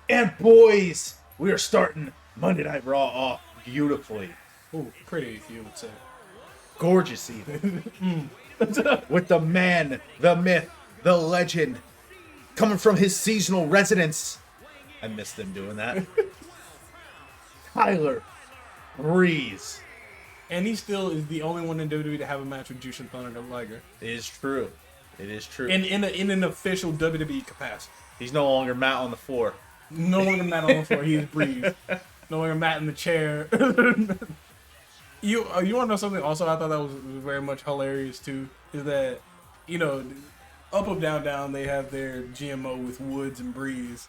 And boys, we are starting Monday Night Raw off beautifully. Ooh, pretty, you would say. Gorgeous even. With the man, the myth, the legend, coming from his seasonal residence. I missed them doing that. Tyler Breeze. And he still is the only one in WWE to have a match with Jushin Thunder Liger. It is true. It is true. In an official WWE capacity. He's no longer Matt on the floor. No longer Matt on the floor. He's Breeze. No longer Matt in the chair. You want to know something also I thought that was very much hilarious too? Is that, up, down, down, they have their GMO with Woods and Breeze.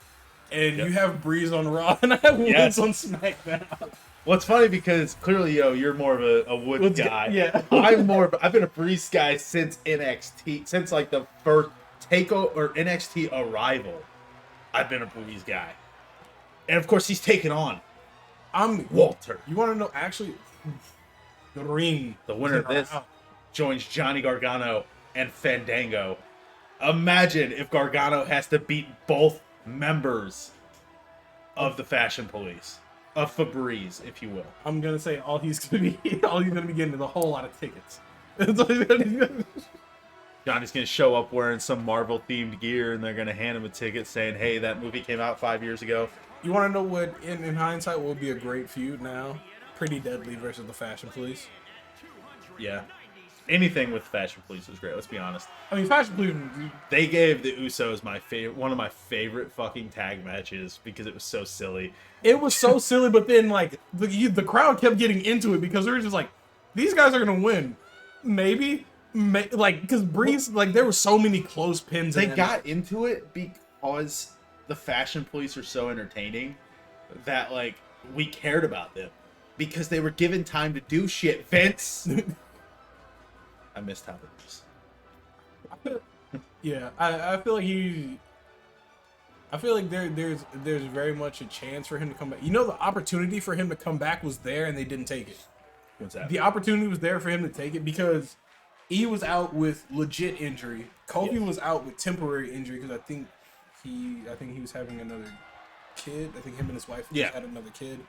And you have Breeze on Raw and I have Woods on SmackDown. Well, it's funny because clearly, you're more of a Woods guy. Yeah. I've been a Breeze guy since NXT, since like the first takeover or NXT arrival. I've been a Breeze guy. And of course, he's taken on Walter. You want to know, actually, the ring. The winner of this joins Johnny Gargano and Fandango. Imagine if Gargano has to beat both members of the Fashion Police. Of Febreze, if you will. I'm gonna say all he's gonna be getting is a whole lot of tickets. Johnny's gonna show up wearing some Marvel themed gear, and they're gonna hand him a ticket saying, "Hey, that movie came out 5 years ago." You want to know what, in hindsight, will be a great feud now? Pretty Deadly versus the Fashion Police. Yeah, anything with Fashion Police is great. Let's be honest. I mean, Fashion Police. They gave the Usos one of my favorite fucking tag matches because it was so silly. It was so silly, but then like the crowd kept getting into it because they were just like, these guys are gonna win, maybe, because Breeze, like, there were so many close pins. They got into it because the Fashion Police are so entertaining that like we cared about them because they were given time to do shit. Vince. I missed how it was. Yeah, I feel like there's very much a chance for him to come back. The opportunity for him to come back was there, and they didn't take it. What's that? The opportunity was there for him to take it because he was out with legit injury. Kofi was out with temporary injury because I think he was having another kid. I think him and his wife just had another kid.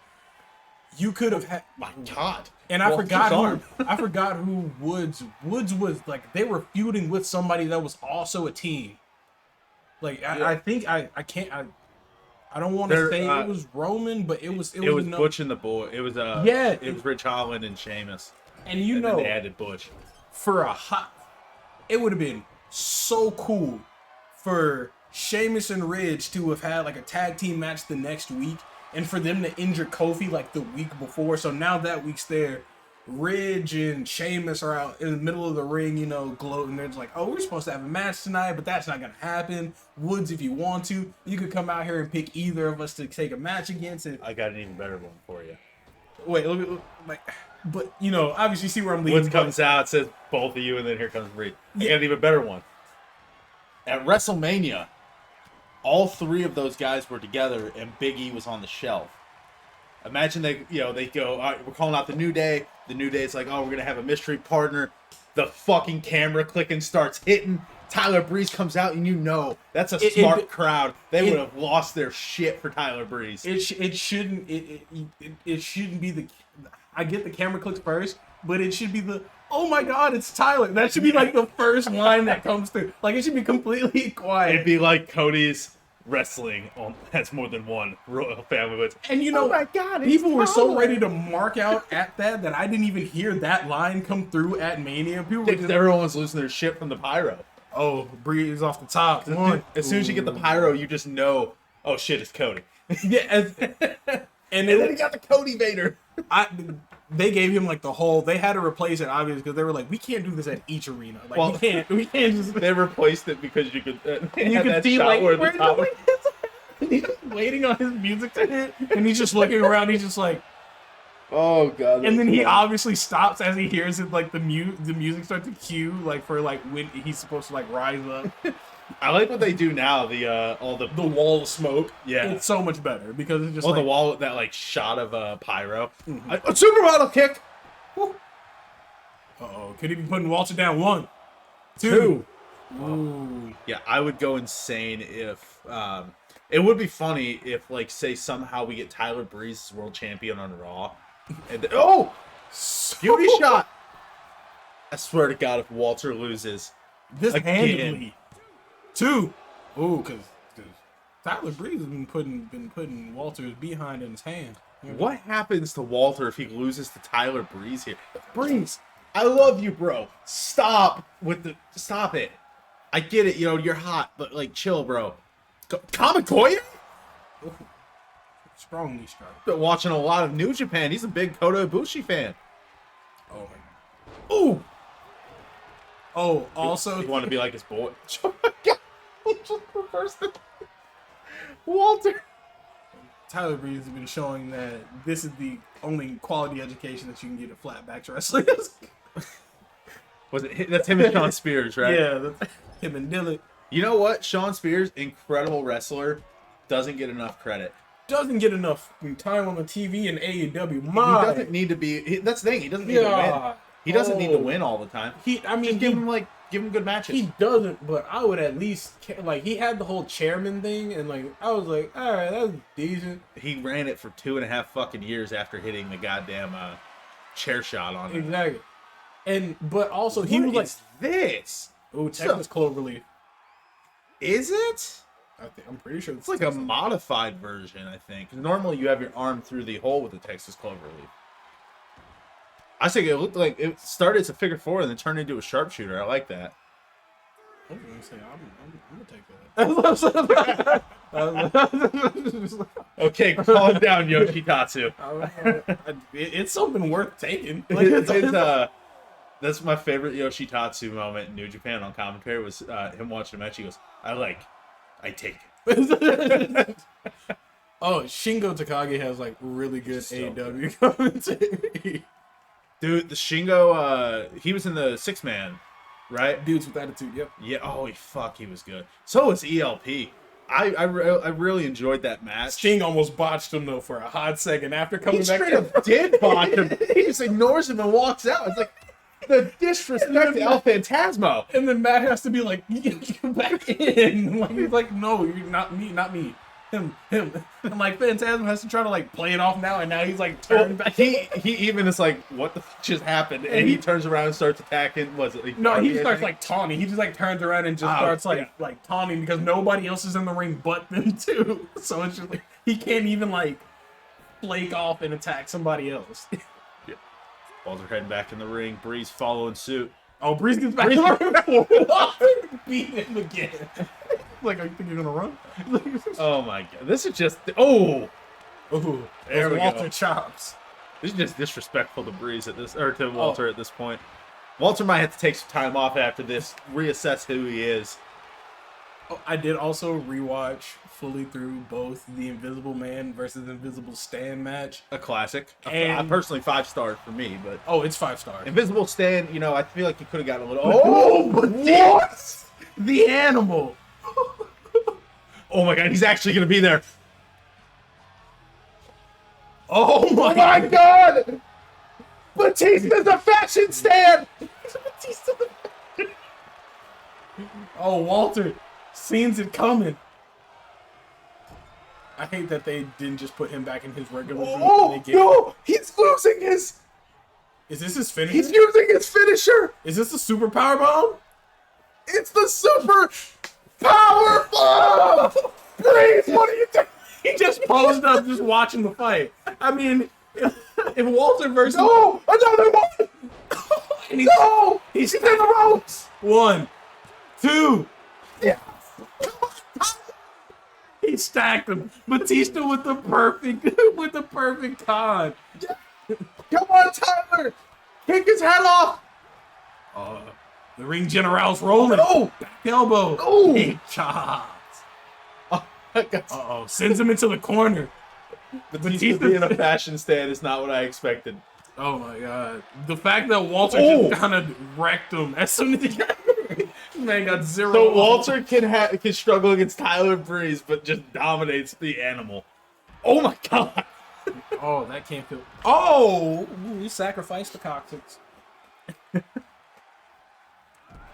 You could have had. My God. And I forgot who Woods was, like, they were feuding with somebody that was also a team. Like, I think I don't want to say it was Roman, but it was Butch and the Boy. It was it was Rich Holland and Sheamus. And then they added Butch. It would have been so cool for Sheamus and Ridge to have had like a tag team match the next week, and for them to injure Kofi like the week before. So now that week's there, Ridge and Sheamus are out in the middle of the ring, gloating. They're just like, oh, we're supposed to have a match tonight, but that's not going to happen. Woods, if you want to, you could come out here and pick either of us to take a match against it. I got an even better one for you. Wait, but, obviously see where I'm leading. Woods comes out, says both of you, and then here comes Reed. I got an even better one. At WrestleMania, all three of those guys were together, and Big E was on the shelf. Imagine they go, all right, we're calling out the New Day. The New Day's like, oh, we're gonna have a mystery partner. The fucking camera clicking starts hitting. Tyler Breeze comes out, and that's a smart crowd. They would have lost their shit for Tyler Breeze. It shouldn't be the. I get the camera clicks first, but it should be the. Oh my God, it's Tyler. That should be like the first line that comes through. Like, it should be completely quiet. It'd be like Cody's wrestling has more than one royal family. With, and oh my God, people were so ready to mark out at that I didn't even hear that line come through at Mania. Everyone was losing their shit from the pyro. Oh, Breeze off the top. As soon as you get the pyro, you just know, oh shit, it's Cody. Yeah, and then he got the Cody Vader. They gave him like the whole. They had to replace it, obviously, because they were like, we can't do this at each arena. Like, we can't just. They replaced it because you could. You could see like where the top. He's just waiting on his music to hit, and he's just looking around. He's just like, oh God. And then he obviously stops as he hears it. Like the music starts to cue, like for like when he's supposed to like rise up. I like what they do now. The wall of smoke. Yeah, it's so much better because it's just the wall, that like shot of pyro. Mm-hmm. A supermodel kick. Could he be putting Walter down? 1, 2. Ooh. Yeah, I would go insane if It would be funny if, like, say somehow we get Tyler Breeze as world champion on Raw. And beauty shot! I swear to God, if Walter loses This again. handedly. 2. Ooh, because Tyler Breeze has been putting Walter's behind in his hand. What happens to Walter if he loses to Tyler Breeze here? Breeze, I love you, bro. Stop it. I get it, you're hot, but like chill, bro. Kamakoya? Strongly struck. Been watching a lot of New Japan. He's a big Kota Ibushi fan. Oh my. Ooh. Oh, also you want to be like his boy. Oh my God. He just reversed it. Walter. Tyler Breeze has been showing that this is the only quality education that you can get at flatbacks wrestling. Was it? That's him and Sean Spears, right? Yeah, that's him and Dylan. You know what? Sean Spears, incredible wrestler, doesn't get enough credit. Doesn't get enough time on the TV in AEW. He doesn't need to be. That's the thing. He doesn't need to win. He doesn't need to win all the time. Just give him good matches. He doesn't, but I would at least he had the whole chairman thing, and I was like, all right, that's decent. He ran it for 2.5 fucking years after hitting the goddamn chair shot on him. Exactly. But also he was like this. Oh, Texas Cloverleaf. Is it? I'm pretty sure it's like a modified version, I think. Normally you have your arm through the hole with the Texas Cloverleaf. I think it looked like it started as a figure 4 and then turned into a sharpshooter. I like that. I was gonna say I'm gonna take that. Okay, calm down, Yoshitatsu. It's something worth taking. That's my favorite Yoshitatsu moment in New Japan on commentary was him watching a match. He goes, I take it. Oh, Shingo Takagi has like really good AEW commentary. Dude, the Shingo, he was in the 6-man, right? Dudes with Attitude, yep. Yeah, he was good. So was ELP. I really enjoyed that match. Sting almost botched him, though, for a hot second after coming back. He straight up did botch him. He just ignores him and walks out. It's like the disrespect to El Phantasmo. And then Matt has to be like, get back in. He's like, no, you're not me. Him. And Phantasm has to try to play it off now, and now he's turned back. He even is like, what the fuck just happened? And he turns around and starts attacking. Was it? No, he starts taunting. He just turns around and just starts taunting because nobody else is in the ring but them too. So it's just he can't even flake off and attack somebody else. Yeah. Walter heading back in the ring. Breeze following suit. Oh, Breeze gets back in the ring. Beat him again. Are you think you're gonna run? Oh my God! This is just there we Walter go. chops. This is just disrespectful to Breeze to Walter at this point. Walter might have to take some time off after this, reassess who he is. Oh, I did also rewatch fully through both the Invisible Man versus Invisible Stan match. A classic. And personally 5 stars for me, but it's 5 stars. Invisible Stan, I feel like he could have got a little. But what? The animal. Oh my God, he's actually going to be there. Oh my God! Batista's a fashion stand! Oh, Walter sees it coming. I hate that they didn't just put him back in his regular group. No! He's losing his... Is this his finisher? He's using his finisher! Is this the super power bomb? It's the super... Power bomb! Breeze, what are you doing? He just posed up, just watching the fight. I mean, if Walter versus another one. And he's in the ropes. 1, 2. Yeah. He stacked him. Batista with the perfect con. Come on, Tyler. Kick his head off. The ring general's rolling. Back elbow. Big chops. Sends him into the corner. Batista being a fashion stand is not what I expected. Oh my God. The fact that Walter just kind of wrecked him as soon as he got man got 0. So Walter can struggle against Tyler Breeze, but just dominates the animal. Oh my God. Oh, that can't feel. Oh, he sacrificed the coccyx.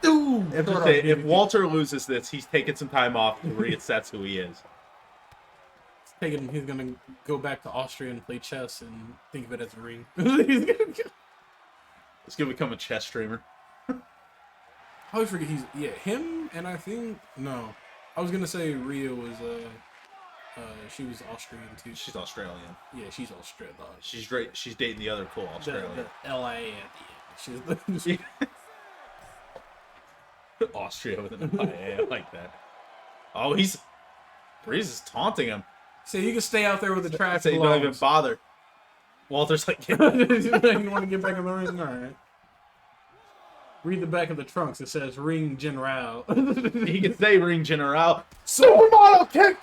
If Walter loses this, he's taking some time off to reassess who he is. thinking he's gonna go back to Austria and play chess and think of it as a ring. He's gonna become a chess streamer. I always forget him, and I think no. I was gonna say Rhea was she was Austrian too. She's Australian. Yeah, she's Australian. She's great. She's dating the other cool Australian. The LIA at the end. She's Austria with an IA. I like that. Oh, Breeze is taunting him. So you can stay out there with the traffic. Say don't even bother. Walter's like, you want to get back in the ring? All right. Read the back of the trunks. It says Ring General. He can say Ring General. Supermodel kick.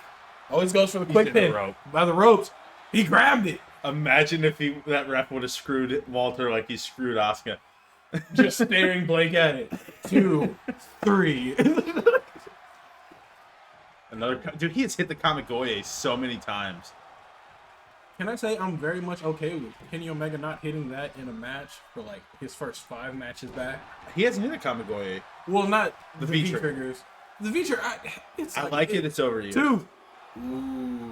Always goes for the quick pin. By the ropes. He grabbed it. Imagine if that ref would have screwed Walter like he screwed Asuka. Just staring blank at it. 2, 3. Dude, he has hit the Kamigoye so many times. Can I say I'm very much okay with Kenny Omega not hitting that in a match for like his first 5 matches back? He hasn't hit a Kamigoye. Well, not the V V-triggers. triggers. The V trigger, I like it. It's overused. 2.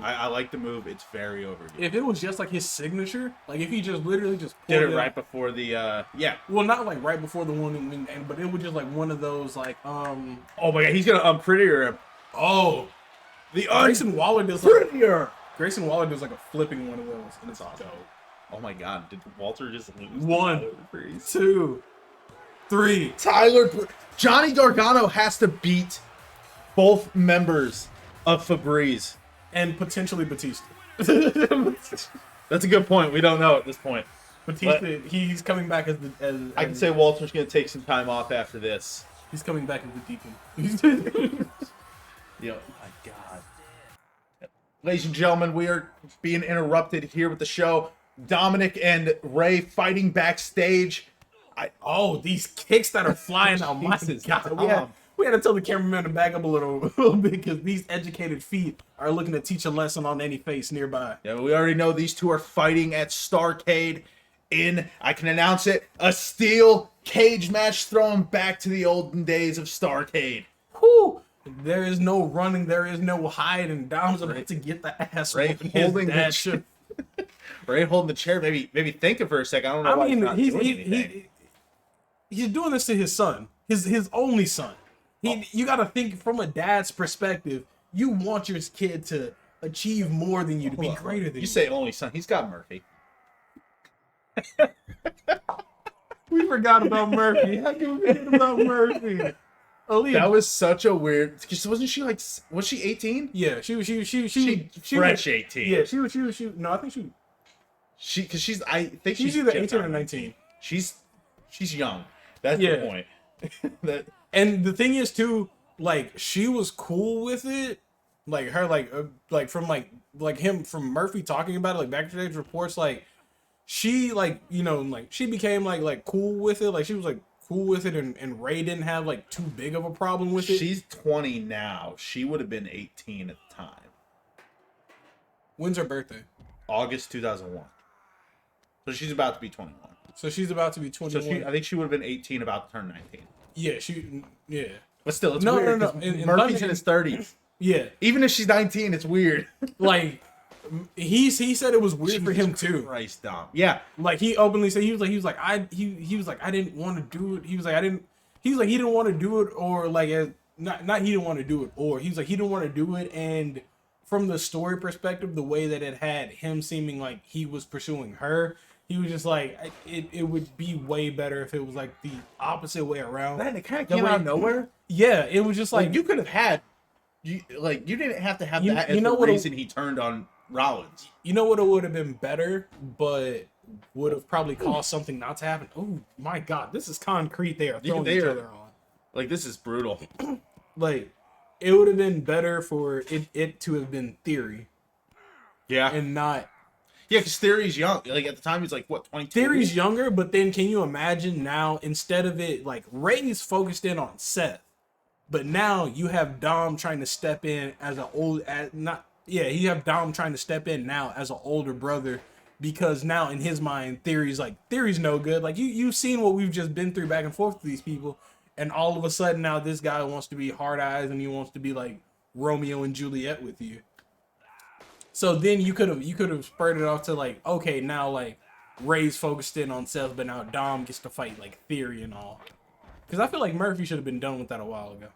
I like the move. It's very overused. If it was just like his signature, like if he just literally just did it right before the yeah. Well, not like right before the one, but it was just like one of those like Oh my god, he's gonna unprettier him. Oh, the Grayson Waller does prettier. Grayson Waller does like a flipping one of those. And That's awesome. Dope. Oh my god, did Walter just lose? 1, 2, 3. Johnny Gargano has to beat both members of Febreze. And potentially Batista. That's a good point. We don't know at this point. Batista, he's coming back as I can say Walter's going to take some time off after this. He's coming back as the Deacon. Yo, my God. Ladies and gentlemen, we are being interrupted here with the show. Dominik and Ray fighting backstage. These kicks that are flying out. My God. We had to tell the cameraman to back up a little bit because these educated feet are looking to teach a lesson on any face nearby. Yeah, we already know these two are fighting at Starrcade in, I can announce it, a steel cage match thrown back to the olden days of Starrcade. Whew. There is no running, there is no hiding. Dom's about to get the ass Ray holding the chair. Ray holding the chair. Maybe thinking for a second. I don't know why he's not doing anything. He's doing this to his son, his only son. You got to think from a dad's perspective. You want your kid to achieve more than you, to be greater than you. You say only son. He's got Murphy. We forgot about Murphy. How can we forget about Murphy? Aaliyah. That was such a weird. Wasn't she like? Was she 18? Yeah, she fresh 18. Yeah, she was. No, I think because I think she's either 18 or 19. She's young. That's the point. And the thing is too, like she was cool with it, like her, like from him from Murphy talking about it, like backstage reports, like she she became like cool with it, like she was like cool with it, and Ray didn't have like too big of a problem with it. She's 20 now. She would have been 18 at the time. When's her birthday? August 2001. So she's about to be 21. So she's about to be 21. So I think she would have been 18, about to turn 19. Yeah, But still, it's weird. No. Murphy's in his 30s. Yeah. Even if she's 19, it's weird. Like, he said it was weird for him too. Christ, Dom. Yeah. Like he openly said he was like I didn't want to do it. He was like he didn't want to do it, or like not he didn't want to do it, or he was like he didn't want to do it, and from the story perspective, the way that it had him seeming like he was pursuing her, he was just like, it would be way better if it was like the opposite way around. Man, it kind of came out of nowhere. Yeah, it was just like you could have had, you didn't have to have that as the reason he turned on Rollins. You know what, it would have been better, but would have probably caused something not to happen. Oh my God, this is concrete. They are throwing each other on. Like, this is brutal. Like, it would have been better for it to have been Theory. Yeah, and not. Yeah, because Theory's young. Like, at the time, he's like, what, 22? Theory's younger, but then can you imagine now, instead of it, like, Ray's focused in on Seth, but now you have Dom trying to step in as you have Dom trying to step in now as an older brother, because now in his mind, Theory's no good. Like, you've seen what we've just been through back and forth with these people, and all of a sudden now this guy wants to be Hard Eyes and he wants to be like Romeo and Juliet with you. So then you could have spurred it off to like, okay, now like Ray's focused in on Seth, but now Dom gets to fight like Theory and all. Because I feel like Murphy should have been done with that a while ago.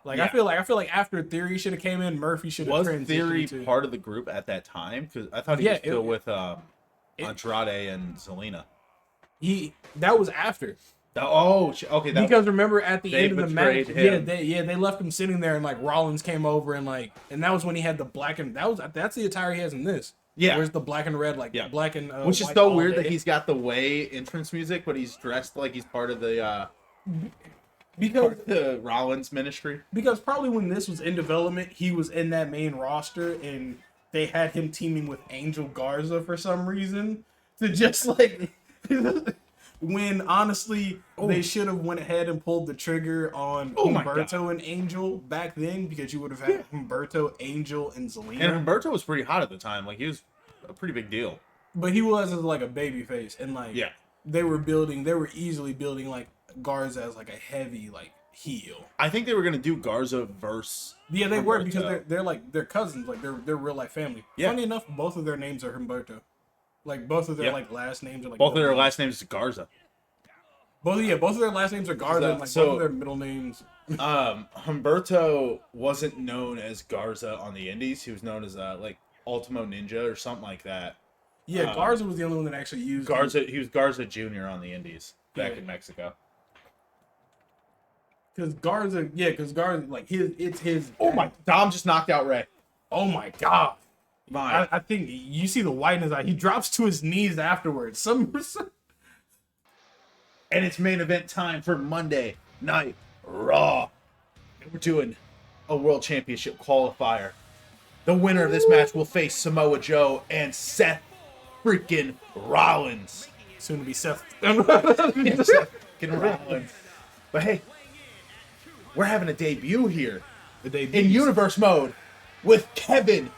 Like Yeah. I feel like after Theory should have came in, Murphy should have Was transitioned Theory to. part of the group at that time? Because I thought he Yeah, was still it- with Andrade and Zelina. That was after. Okay. Because remember at the they end of the match, betrayed him. they left him sitting there and like Rollins came over and that was when he had the black and that's the attire he has in this. Yeah. Where's the black and red black and Which is white so all weird day. that he's got the way entrance music, but he's dressed like he's part of the Rollins ministry. Because probably when this was in development, he was in that main roster and they had him teaming with Angel Garza for some reason to just like when honestly they should have went ahead and pulled the trigger on my God. Humberto and Angel back then because you would have had Humberto, Angel, and Zelina. And Humberto was pretty hot at the time. Like he was a pretty big deal. But he was as like a baby face and like Yeah. they were easily building like Garza as like a heavy like heel. I think they were gonna do Garza versus. Yeah, they were Humberto. because they're cousins, like they're real life family. Yeah. Funny enough, both of their names are Humberto. Like both of their Yeah. like last names are like Both of their last names is Garza. both of their last names are Garza and like So- both of their middle names. Humberto wasn't known as Garza on the Indies. He was known as like Ultimo Ninja or something like that. Yeah, Garza was the only one that actually used Garza. He was Garza Jr. on the Indies back Yeah. in Mexico. because Garza like it's his. Oh my! Dom just knocked out Ray. Oh my god! My. I think you see the white in his eye. He drops to his knees afterwards. And it's main event time for Monday Night Raw. And we're doing a World Championship qualifier. The winner of this match will face Samoa Joe and Seth freaking Rollins. Soon to be Seth. Freaking Rollins. But hey, we're having a debut here The debut. in universe mode with Kevin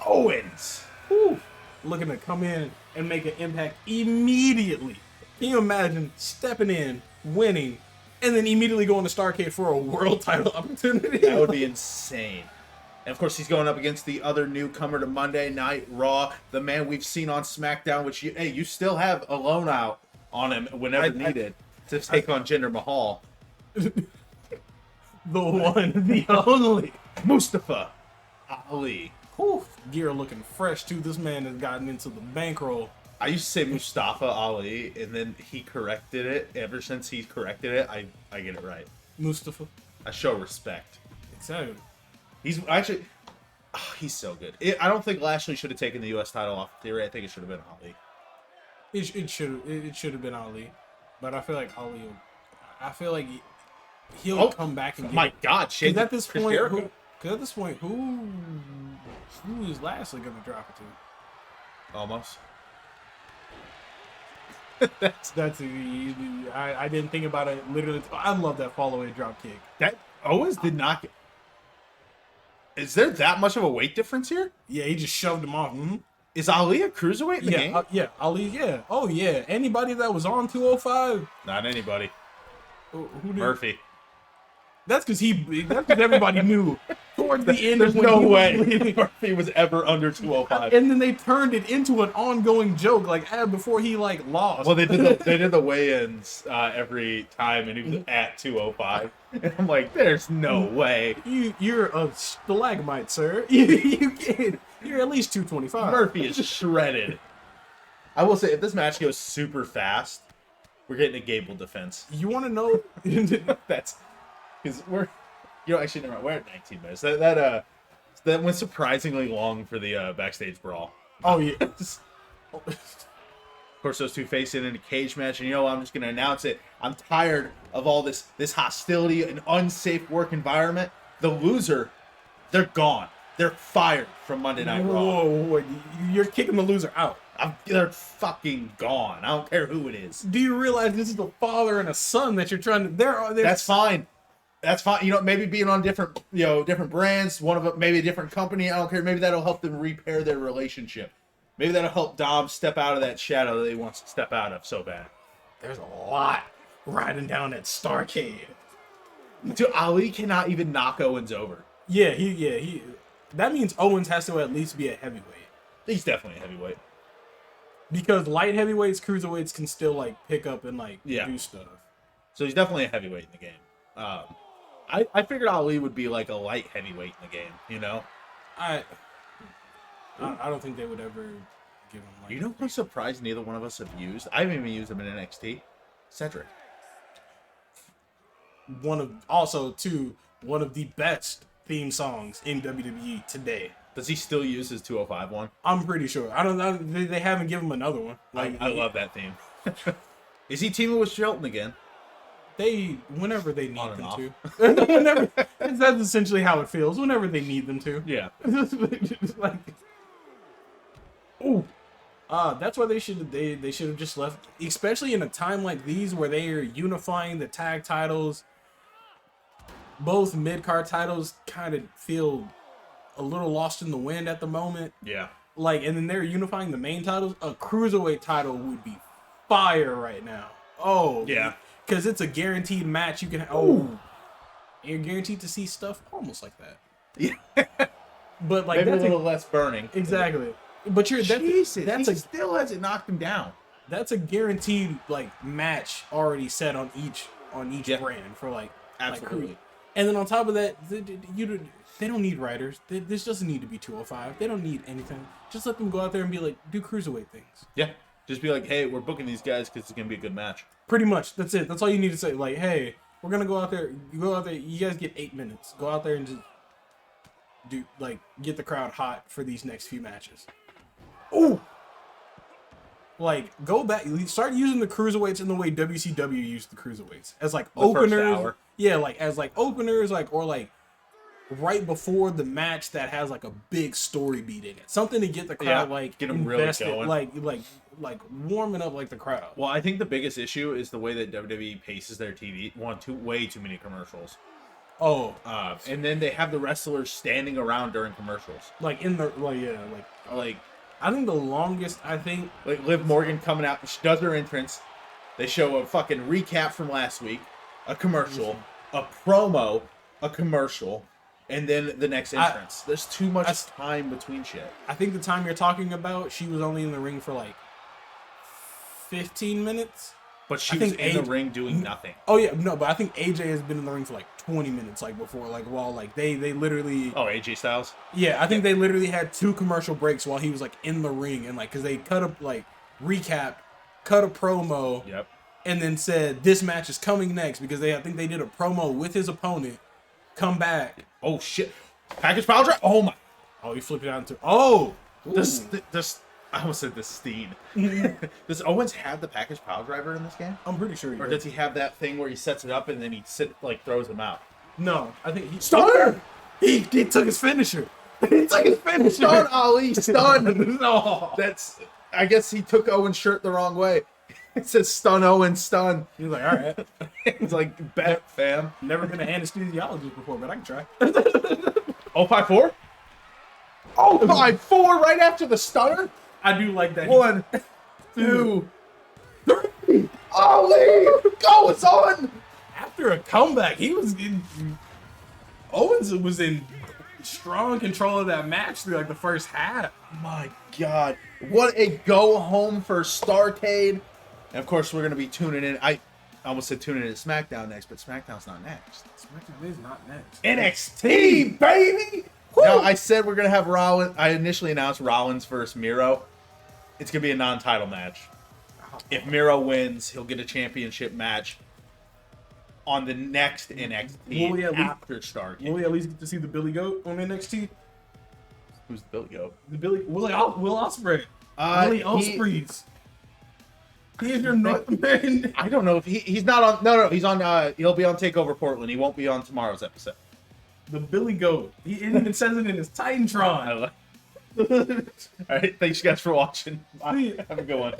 Owens. Whew. Looking to come in and make an impact immediately. Can you imagine stepping in, winning, and then immediately going to Starrcade for a world title opportunity? That would be insane. And of course, he's going up against the other newcomer to Monday Night Raw, the man we've seen on SmackDown, which you still have a loan out on him whenever needed to take on Jinder Mahal. The one, the only. Mustafa Ali. Whew. Gear looking fresh too. This man has gotten into the bankroll. I used to say Mustafa Ali, and then he corrected it. Ever since he's corrected it, I get it right. Mustafa. I show respect. Exactly. He's actually, he's so good. I don't think Lashley should have taken the U.S. title off Theory. I think it should have been Ali. It should have been Ali, but I feel like he'll come back and get My God, Shane. Because at this point, who is Lashley gonna drop it to? Almost. I didn't think about it. Literally, I love that fall away drop kick. That Owens did not get. Is there that much of a weight difference here? Yeah, he just shoved him off. Mm-hmm. Is Ali a cruiserweight in the game? Yeah, Ali. Yeah, oh yeah. Anybody that was on 205, Not anybody. who did? Murphy. That's because everybody knew towards the end. There's when no he was way leaving. Murphy was ever under 205. And then they turned it into an ongoing joke, like before he lost. Well, they did the weigh-ins every time, and he was at 205. And I'm like, there's no way. You're a stalagmite, sir. You can't. You're at least 225. Murphy is shredded. I will say, if this match goes super fast, we're getting a Gable defense. You want to know? That's because actually never mind. We're at 19 minutes. That went surprisingly long for the backstage brawl. Oh yeah. Of course, those two face it in a cage match, and I'm just gonna announce it. I'm tired of all this hostility and unsafe work environment. The loser, they're gone. They're fired from Monday Night Raw. Whoa, you're kicking the loser out. They're fucking gone. I don't care who it is. Do you realize this is the father and a son that you're trying to? That's fine. That's fine. Maybe being on different brands, one of them, maybe a different company. I don't care. Maybe that'll help them repair their relationship. Maybe that'll help Dom step out of that shadow that he wants to step out of so bad. There's a lot riding down at Starrcade. Dude, Ali cannot even knock Owens over. Yeah, he that means Owens has to at least be a heavyweight. He's definitely a heavyweight. Because light heavyweights, cruiserweights can still like pick up and like do stuff. So he's definitely a heavyweight in the game. I figured Ali would be like a light heavyweight in the game, you know? I don't think they would ever give him like. You know what I'm surprised neither one of us have used? I haven't even used him in NXT. Cedric. One of the best theme songs in WWE today. Does he still use his 205 one? I'm pretty sure. I don't know. They haven't given him another one. Like I love that theme. Is he teaming with Shelton again? Whenever they need them to. That's essentially how it feels. Whenever they need them to. Yeah. Like, that's why they should have just left, especially in a time like these where they are unifying the tag titles. Both mid-card titles kind of feel a little lost in the wind at the moment. Yeah. Like, and then they're unifying the main titles. A cruiserweight title would be fire right now. Oh. Yeah. Because it's a guaranteed match. You can... You're guaranteed to see stuff almost like that. Yeah. But, like, maybe that's a little less burning. Exactly. But he still hasn't knocked him down. That's a guaranteed, like, match already set on each brand for, like... Absolutely. Like, and then on top of that, they don't need writers. This doesn't need to be 205. They don't need anything. Just let them go out there and be like, do cruiserweight things. Yeah. Just be like, hey, we're booking these guys because it's going to be a good match. Pretty much. That's it. That's all you need to say. Like, hey, we're going to go out there. You go out there. You guys get 8 minutes. Go out there and just get the crowd hot for these next few matches. Ooh. Like, go back. Start using the cruiserweights in the way WCW used the cruiserweights. As, like, openers. Yeah, like, as, like, openers, like, or, like, right before the match that has, like, a big story beat in it. Something to get the crowd, like, get them invested, really going. Like, warming up, like, the crowd. Well, I think the biggest issue is the way that WWE paces their TV. Way too many commercials. Oh. And then they have the wrestlers standing around during commercials. Like, I think the longest, like Liv Morgan coming out, she does her entrance. They show a fucking recap from last week, a commercial, a promo, a commercial, and then the next entrance. There's too much time between shit. I think the time you're talking about, she was only in the ring for like 15 minutes. But she was in the ring doing nothing. Oh yeah, no, but I think AJ has been in the ring for like 20 minutes, like before, like while like they literally. Oh, AJ Styles. Yeah, I think they literally had 2 commercial breaks while he was like in the ring, and like because they cut a promo. Yep. And then said this match is coming next because I think they did a promo with his opponent. Come back. Oh shit! Package power drive. Oh my. Oh, he flipped it out into. Oh. This. I almost said the Steed. Does Owens have the package power driver in this game? I'm pretty sure he does he have that thing where he sets it up and then he throws him out? No, I think he... Stunner! He took his finisher. He took his finisher. Stun, Ali, stun! No. I guess he took Owens' shirt the wrong way. It says stun Owens, stun. He was like, all right. He's like, bet, fam. Never been an anesthesiologist before, but I can try. 054? 054 right after the stunner? I do like that. 1, 2, 3. Ali! Go, it's on! After a comeback, Owens was in strong control of that match through like the first half. My God. What a go home for Starrcade. And of course, we're going to be tuning in. I almost said tuning in to SmackDown next, but SmackDown's not next. SmackDown is not next. NXT, baby! Woo! Now, I said we're going to have Rollins. I initially announced Rollins versus Miro. It's going to be a non-title match. If Miro wins, he'll get a championship match on the next NXT after Starrcade. Will we at least get to see the Billy Goat on NXT? Who's the Billy Goat? Will Ospreay. Willie Ospreay's. He is your North American. I don't know if he's not on. No, he's on. He'll be on Takeover Portland. He won't be on tomorrow's episode. The Billy Goat. He even says it in his Titantron. All right, thanks you guys for watching. Bye. Have a good one.